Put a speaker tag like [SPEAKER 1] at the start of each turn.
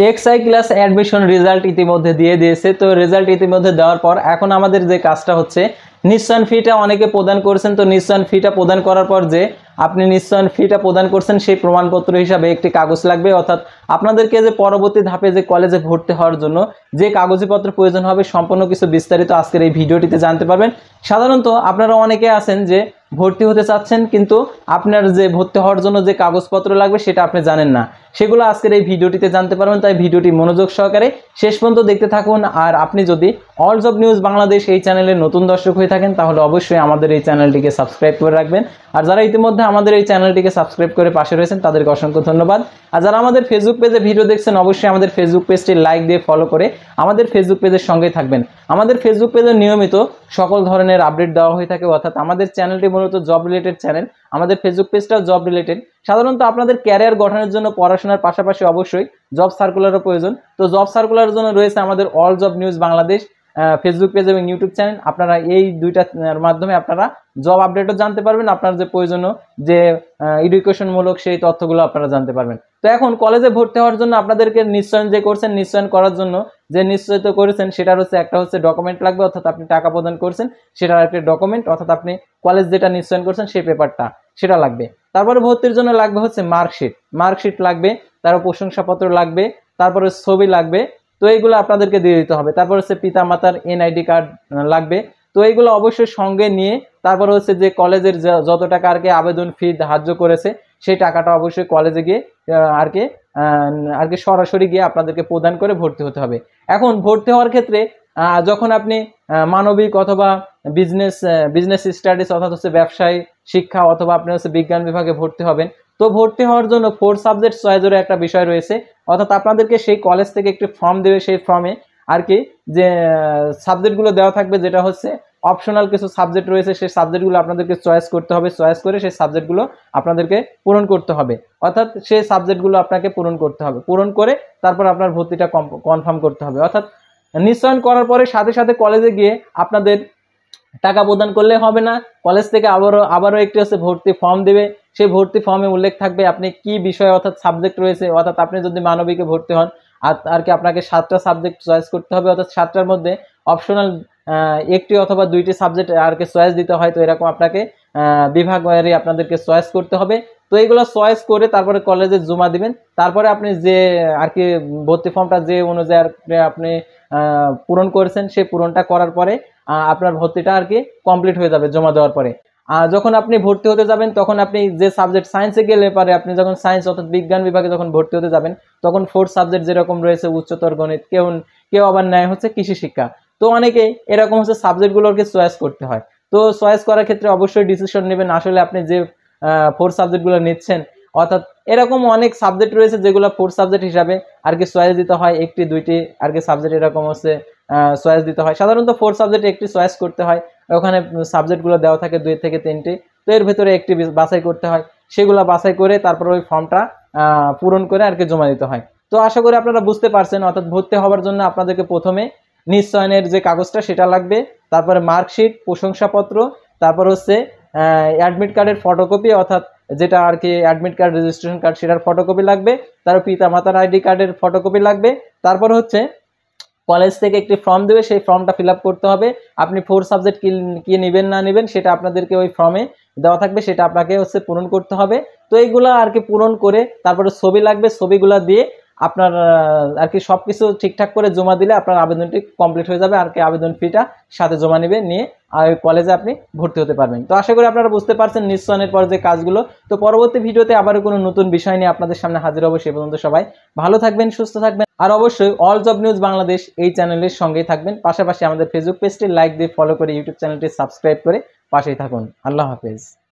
[SPEAKER 1] XI class admission result ইতিমধ্যে দিয়ে দিয়েছে। তো রেজাল্ট ইতিমধ্যে দেওয়ার পর এখন আমাদের যে কাজটা হচ্ছে, নিশ্চয়ন ফিটা অনেকে প্রদান করেছেন। তো নিশ্চয়ন ফিটা প্রদান করার পর যে আপনি নিশ্চয়ন ফিটা প্রদান করছেন সেই প্রমাণপত্র হিসাবে একটি কাগজ লাগবে। অর্থাৎ আপনাদেরকে যে পরবর্তী ধাপে যে কলেজে ভর্তি হওয়ার জন্য যে কাগজপত্র প্রয়োজন হবে সম্পূর্ণ কিছু বিস্তারিত আজকের এই ভিডিওটিতে জানতে পারবেন। সাধারণত আপনারা অনেকে আছেন যে ভর্তি হতে চাচ্ছেন, কিন্তু আপনার যে ভর্তি হওয়ার জন্য যে কাগজপত্র লাগবে সেটা আপনি জানেন না, সেগুলো আজকের এই ভিডিওটিতে জানতে পারবেন। তাই ভিডিওটি মনোযোগ সহকারে শেষ পর্যন্ত দেখতে থাকুন। আর আপনি যদি অল জব নিউজ বাংলাদেশ এই চ্যানেলের নতুন দর্শক হয়ে থাকেন তাহলে অবশ্যই আমাদের এই চ্যানেলটিকে সাবস্ক্রাইব করে রাখবেন। আর যারা ইতিমধ্যে আমাদের এই চ্যানেলটিকে সাবস্ক্রাইব করে পাশে রয়েছেন তাদেরকে অসংখ্য ধন্যবাদ। আর যারা আমাদের ফেসবুক পেজে ভিডিও দেখছেন অবশ্যই আমাদের ফেসবুক পেজটি লাইক দিয়ে ফলো করে আমাদের ফেসবুক পেজের সঙ্গেই থাকবেন। আমাদের ফেসবুক পেজে নিয়মিত সকল ধরনের আপডেট দেওয়া হয়ে থাকে। অর্থাৎ আমাদের চ্যানেলটি মূলত জব রিলেটেড চ্যানেল, আমাদের ফেসবুক পেজটাও জব রিলেটেড। সাধারণত আপনাদের ক্যারিয়ার গঠনের জন্য পড়াশোনার পাশাপাশি অবশ্যই জব সার্কুলারও প্রয়োজন। তো জব সার্কুলারের জন্য রয়েছে আমাদের all job news Bangladesh Facebook page এবং ইউটিউব চ্যানেল। আপনারা এই দুইটার মাধ্যমে আপনারা জব আপডেটও জানতে পারবেন, আপনার যে প্রয়োজনীয় যে এডুকেশনমূলক সেই তথ্যগুলো আপনারা জানতে পারবেন। তো এখন কলেজে ভর্তি হওয়ার জন্য আপনাদেরকে নিশ্চয়ন যে করছেন, নিশ্চয়ন করার জন্য যে নিশ্চয়িত করেছেন সেটার হচ্ছে একটা হচ্ছে ডকুমেন্ট লাগবে। অর্থাৎ আপনি টাকা প্রদান করছেন সেটার একটা ডকুমেন্ট, অর্থাৎ আপনি কলেজ যেটা নিশ্চয়ন করছেন সেই পেপারটা সেটা লাগবে। তারপরে ভর্তির জন্য লাগবে হচ্ছে মার্কশিট লাগবে, তারপর প্রশংসাপত্র লাগবে, তারপরে ছবি লাগবে। তো এইগুলো আপনাদেরকে দিয়ে দিতে হবে। তারপর হচ্ছে পিতা মাতার এনআইডি কার্ড লাগবে। তো এইগুলো অবশ্যই সঙ্গে নিয়ে তারপর হচ্ছে যে কলেজের যত টাকা আর কি আবেদন ফি ধার্য করেছে সেই টাকাটা অবশ্যই কলেজে গিয়ে আর কি সরাসরি গিয়ে আপনাদেরকে প্রদান করে ভর্তি হতে হবে। এখন ভর্তি হওয়ার ক্ষেত্রে যখন আপনি মানবিক অথবা বিজনেস স্টাডিজ অর্থাৎ হচ্ছে ব্যবসায় শিক্ষা অথবা আপনি হচ্ছে বিজ্ঞান বিভাগে ভর্তি হবেন, তো ভর্তি হওয়ার জন্য 4 সাবজেক্ট চয়েসের একটা বিষয় রয়েছে। অর্থাৎ আপনাদেরকে সেই কলেজ থেকে একটি ফর্ম দেবে, সেই ফর্মে আর কি যে সাবজেক্টগুলো দেওয়া থাকবে, যেটা হচ্ছে অপশনাল কিছু সাবজেক্ট রয়েছে, সেই সাবজেক্টগুলো আপনাদেরকে চয়েস করতে হবে। চয়েস করে সেই সাবজেক্টগুলো আপনাদেরকে পূরণ করতে হবে। অর্থাৎ সেই সাবজেক্টগুলো আপনাকে পূরণ করতে হবে, পূরণ করে তারপর আপনার ভর্তিটা কনফার্ম করতে হবে। অর্থাৎ নিশ্চয়ন করার পরে সাথে সাথে কলেজে গিয়ে আপনাদের টাকা প্রদান করলে হবে না, কলেজ থেকে আবারও একটি হচ্ছে ভর্তি ফর্ম দেবে। সেই ভর্তি ফর্মে উল্লেখ থাকবে আপনি কি বিষয় অর্থাৎ সাবজেক্ট রয়েছে। অর্থাৎ আপনি যদি মানবিকে ভর্তি হন আর কি আপনাকে 7টা সাবজেক্ট চয়েস করতে হবে। অর্থাৎ 7টার মধ্যে অপশনাল একটি অথবা 2টি সাবজেক্ট আর কি চয়েস দিতে হয়। তো এরকম আপনাকে বিভাগ ওয়ারি আপনাদেরকে চয়েস করতে হবে। তো এইগুলো চয়েস করে তারপরে কলেজে জমা দিবেন। তারপরে আপনি যে আর কি ভর্তি ফর্মটা যে অনুযায়ী আপনি পূরণ করেছেন সেই পূরণটা করার পরে আপনার ভর্তিটা আর কি কমপ্লিট হয়ে যাবে জমা দেওয়ার পরে। যখন আপনি ভর্তি হতে যাবেন তখন আপনি যে সাবজেক্ট সায়েন্সে গেলে পারে আপনি যখন সায়েন্স অর্থাৎ বিজ্ঞান বিভাগে যখন ভর্তি হতে যাবেন তখন 4 সাবজেক্ট যেরকম রয়েছে উচ্চতর গণিত, কেউ আবার নেয় হচ্ছে কৃষি শিক্ষা। তো অনেকেই এরকম হচ্ছে সাবজেক্টগুলোকে চয়েস করতে হয়। তো চয়েস করার ক্ষেত্রে অবশ্যই ডিসিশন নেবেন আসলে আপনি যে 4 সাবজেক্টগুলো নিচ্ছেন। অর্থাৎ এরকম অনেক সাবজেক্ট রয়েছে যেগুলো 4 সাবজেক্ট হিসাবে আর কি চয়েস দিতে হয়, একটি 2টি আর কি সাবজেক্ট এরকম হচ্ছে চয়েস দিতে হয়। সাধারণত 4 সাবজেক্ট একটি চয়েস করতে হয়, ওখানে সাবজেক্টগুলো দেওয়া থাকে 2 থেকে 3টি। তো এর ভিতরে একটি বাছাই করতে হয়, সেগুলো বাছাই করে তারপর ওই ফর্মটা পূরণ করে আর কি জমা দিতে হয়। তো আশা করি আপনারা বুঝতে পারছেন। অর্থাৎ ভর্তি হওয়ার জন্য আপনাদেরকে প্রথমে নিশ্চয়নের যে কাগজটা সেটা লাগবে, তারপরে মার্কশিট, প্রশংসাপত্র, তারপর হচ্ছে অ্যাডমিট কার্ডের ফটোকপি অর্থাৎ যেটা আর কি অ্যাডমিট কার্ড রেজিস্ট্রেশন কার্ড সেটার ফটোকপি লাগবে, তারপর পিতা মাতার আইডি কার্ডের ফটোকপি লাগবে। তারপর হচ্ছে কলেজ থেকে একটি ফর্ম দেবে, সেই ফর্মটা ফিল আপ করতে হবে। আপনি 4 সাবজেক্ট কি নেবেন না নেবেন সেটা আপনাদেরকে ওই ফর্মে দেওয়া থাকবে, সেটা আপনাকে হচ্ছে পূরণ করতে হবে। তো এইগুলো আর কি পূরণ করে তারপরে ছবি লাগবে, ছবিগুলো দিয়ে আপনার আর কি সব কিছু ঠিকঠাক করে জমা দিলে আপনার আবেদনটি কমপ্লিট হয়ে যাবে। আর কি আবেদন ফিটা সাথে জমা নেবে, নিয়ে আর কলেজে আপনি ভর্তি হতে পারবেন। তো আশা করি আপনারা বুঝতে পারছেন নিশ্চয়নের পর যে কাজগুলো। তো পরবর্তী ভিডিওতে আবারও কোনো নতুন বিষয় নিয়ে আপনাদের সামনে হাজির হবো। সে পর্যন্ত সবাই ভালো থাকবেন, সুস্থ থাকবেন। আর অবশ্যই অল জব নিউজ বাংলাদেশ এই চ্যানেলের সঙ্গেই থাকবেন। পাশাপাশি আমাদের ফেসবুক পেজটি লাইক দিয়ে ফলো করে ইউটিউব চ্যানেলটি সাবস্ক্রাইব করে পাশেই থাকুন। আল্লাহ হাফেজ।